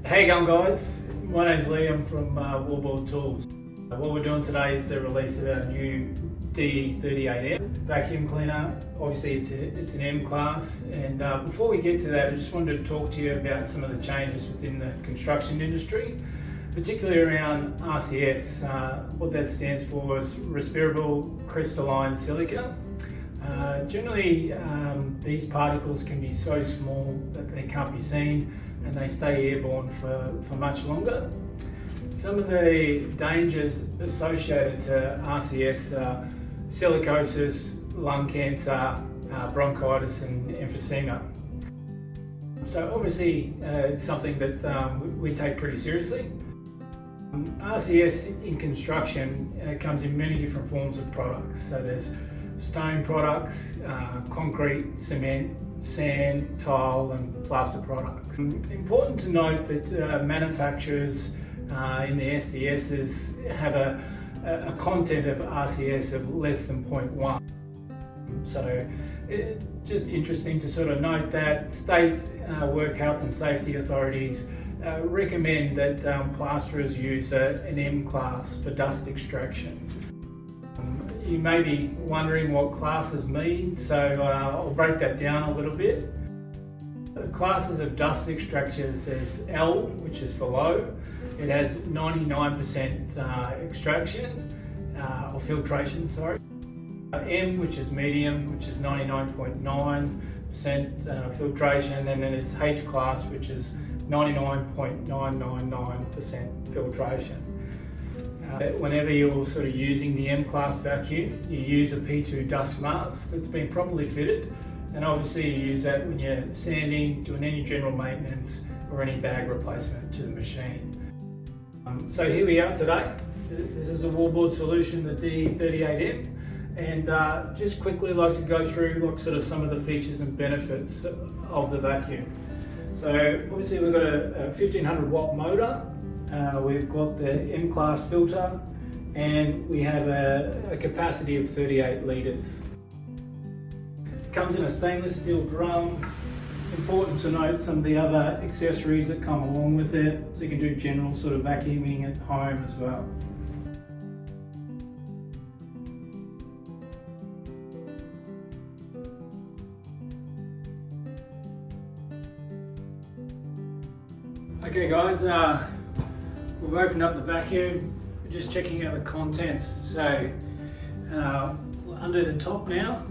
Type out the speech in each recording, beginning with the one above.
How you going, guys? My name's Lee, I'm from Wallpro Tools. What we're doing today is the release of our new DE-38M vacuum cleaner. Obviously it's an M class, and before we get to that, I just wanted to talk to you about some of the changes within the construction industry, particularly around RCS. What that stands for is respirable crystalline silica. Generally, these particles can be so small that they can't be seen and they stay airborne for much longer. Some of the dangers associated to RCS are silicosis, lung cancer, bronchitis and emphysema. So obviously it's something that we take pretty seriously. RCS in construction comes in many different forms of products. So there's stone products, concrete, cement, sand, tile and plaster products. Important to note that manufacturers in the SDSs have a content of RCS of less than 0.1. So just interesting to sort of note that states, work health and safety authorities recommend that plasterers use an M class for dust extraction. You may be wondering what classes mean, so I'll break that down a little bit. The classes of dust extractors is L, which is for low. It has 99% extraction, or filtration, sorry. M, which is medium, which is 99.9% filtration, and then it's H class, which is 99.999% filtration. Whenever you're sort of using the M class vacuum, you use a P2 dust mask that's been properly fitted, and obviously you use that when you're sanding, doing any general maintenance or any bag replacement to the machine. So here we are today. This is a wallboard solution, the DE-38M, and just quickly like to go through sort of some of the features and benefits of the vacuum. So obviously we've got a 1500 watt motor. We've got the M class filter, and we have a capacity of 38 litres. It comes in a stainless steel drum. Important to note some of the other accessories that come along with it, so you can do general sort of vacuuming at home as well. Okay guys, we've opened up the vacuum. We're just checking out the contents. So under the top now.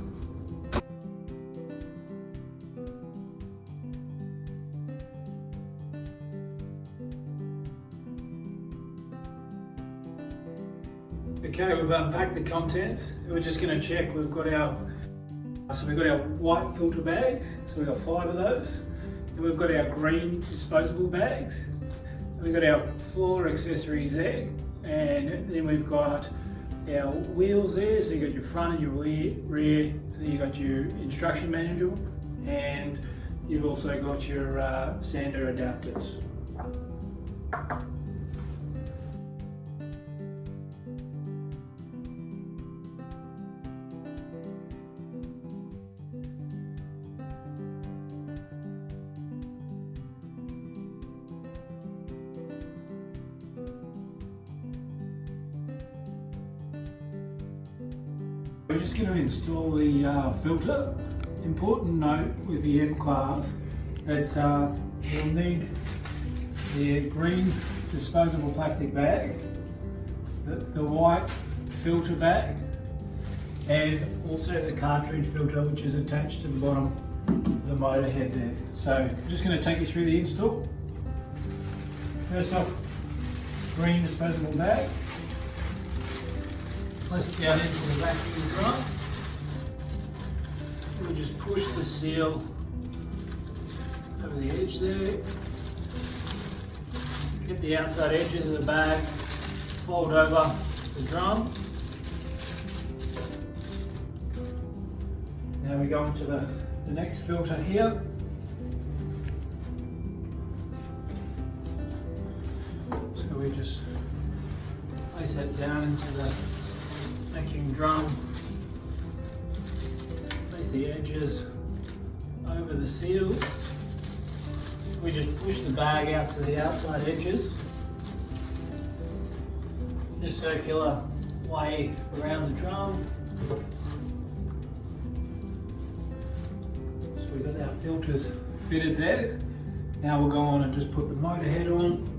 Okay, we've unpacked the contents. We're just going to check. We've got our white filter bags. So we've got 5 of those. And we've got our green disposable bags. We've got our floor accessories there, and then we've got our wheels there. So you've got your front and your rear, and then you've got your instruction manual, and you've also got your sander adapters. We're just going to install the filter. Important note with the M class that you'll need the green disposable plastic bag, the white filter bag, and also the cartridge filter, which is attached to the bottom of the motor head there. So I'm just going to take you through the install. First off, green disposable bag. Place it down into the vacuum drum. We'll just push the seal over the edge there. Get the outside edges of the bag, fold over the drum. Now we go into the next filter here. So we just place that down into the vacuum drum, place the edges over the seal, we just push the bag out to the outside edges in a circular way around the drum. So we've got our filters fitted there. Now we'll go on and just put the motor head on.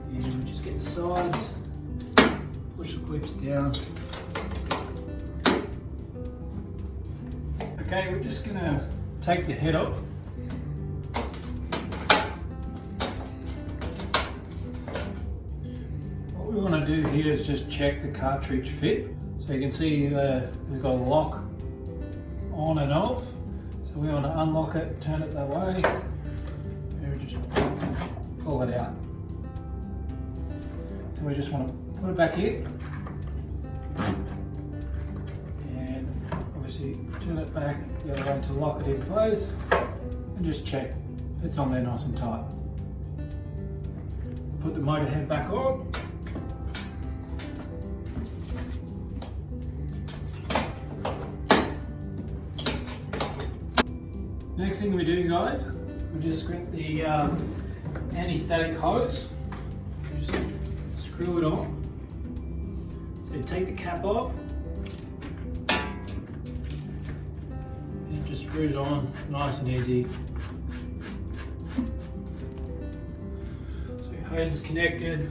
And we just get the sides, push the clips down. Okay, we're just going to take the head off. What we want to do here is just check the cartridge fit. So you can see we've got a lock on and off. So we want to unlock it, turn it that way, and we just pull it out. And we just want to put it back in. Obviously turn it back the other way to lock it in place and just check it's on there nice and tight. Put the motor head back on. Next thing we do, guys, we just grab the anti-static hose, we just screw it on. So you take the cap off, just screws on nice and easy. So your hose is connected.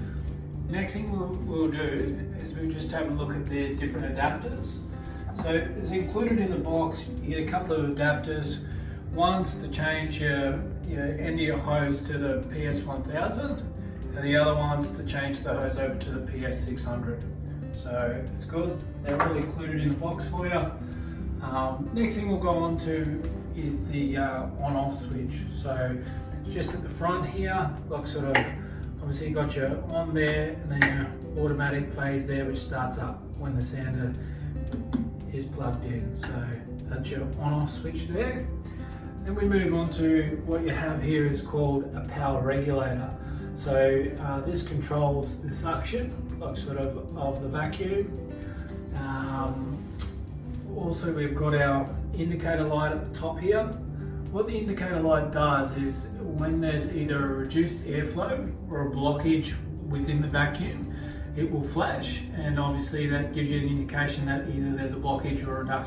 Next thing we'll do is we'll just have a look at the different adapters. So it's included in the box. You get a couple of adapters. One's to change your end of your hose to the PS1000, and the other one's to change the hose over to the PS600. So it's good. They're all included in the box for you. Next thing we'll go on to is the on-off switch. So just at the front here, like sort of, obviously you got your on there and then your automatic phase there, which starts up when the sander is plugged in. So that's your on-off switch there. Then we move on to what you have here is called a power regulator. So this controls the suction, like sort of the vacuum. Also, we've got our indicator light at the top here. What the indicator light does is when there's either a reduced airflow or a blockage within the vacuum, it will flash, and obviously that gives you an indication that either there's a blockage or a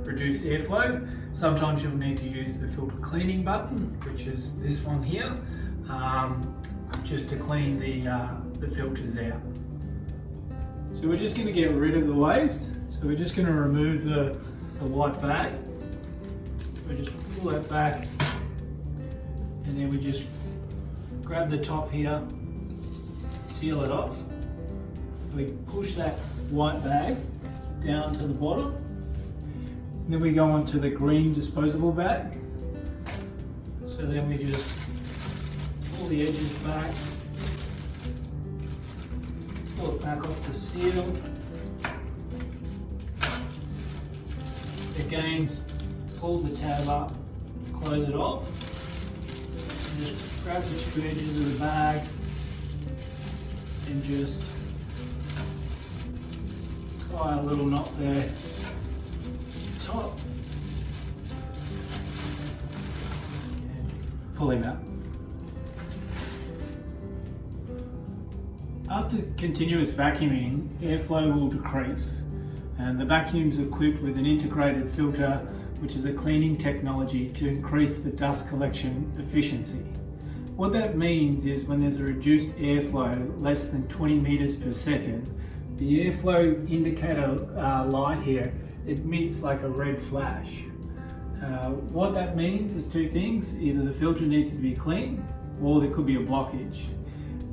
reduced airflow. Sometimes you'll need to use the filter cleaning button, which is this one here, just to clean the filters out. So we're just going to get rid of the waste. So we're just going to remove the white bag. We just pull that back, and then we just grab the top here, seal it off. We push that white bag down to the bottom. And then we go on to the green disposable bag. So then we just pull the edges back, pull it back off the seal. Again, pull the tab up, close it off, and just grab the two edges of the bag and just tie a little knot there at the top and pull him out. After continuous vacuuming, airflow will decrease, and the vacuum's equipped with an integrated filter, which is a cleaning technology to increase the dust collection efficiency. What that means is when there's a reduced airflow, less than 20 meters per second, the airflow indicator light here emits like a red flash. What that means is two things: either the filter needs to be clean, or there could be a blockage.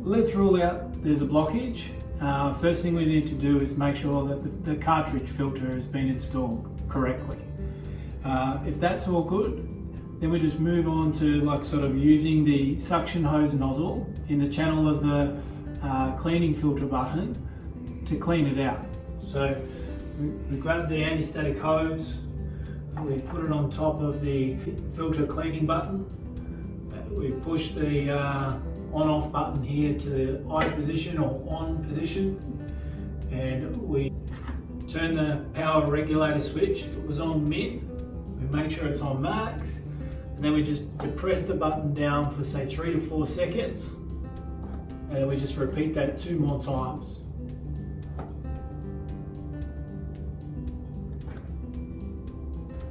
Let's rule out there's a blockage. First thing we need to do is make sure that the cartridge filter has been installed correctly. If that's all good, then we just move on to like sort of using the suction hose nozzle in the channel of the cleaning filter button to clean it out. So we grab the anti-static hose, we put it on top of the filter cleaning button, we push the on-off button here to the I position or on position, and we turn the power regulator switch. If it was on min, we make sure it's on max, and then we just depress the button down for say 3 to 4 seconds, and then we just repeat that 2 more times.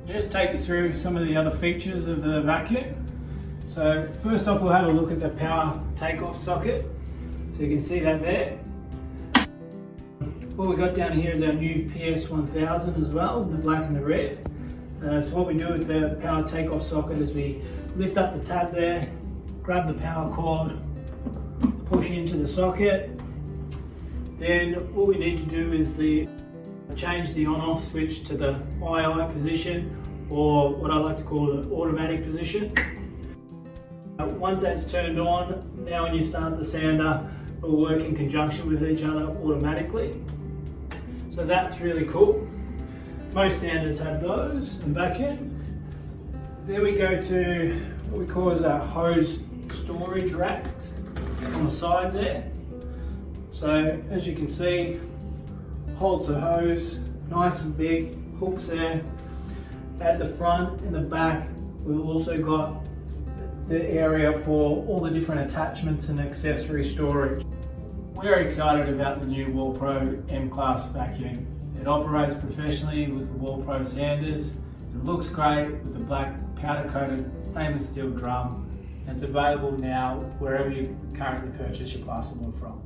Just take you through some of the other features of the vacuum. So first off, we'll have a look at the power takeoff socket. So you can see that there. What we've got down here is our new PS1000 as well, the black and the red. So what we do with the power takeoff socket is we lift up the tab there, grab the power cord, push into the socket. Then what we need to do is change the on-off switch to the II position, or what I like to call the automatic position. Once that's turned on, now when you start the sander, it will work in conjunction with each other automatically. So that's really cool. Most sanders have those and vacuum. Then we go to what we call as our hose storage racks on the side there. So as you can see, holds the hose, nice and big, hooks there. At the front and the back, we've also got the area for all the different attachments and accessory storage. We're excited about the new Wallpro M-Class vacuum. It operates professionally with the Wallpro sanders. It looks great with the black powder-coated stainless steel drum. And it's available now wherever you currently purchase your plasterboard from.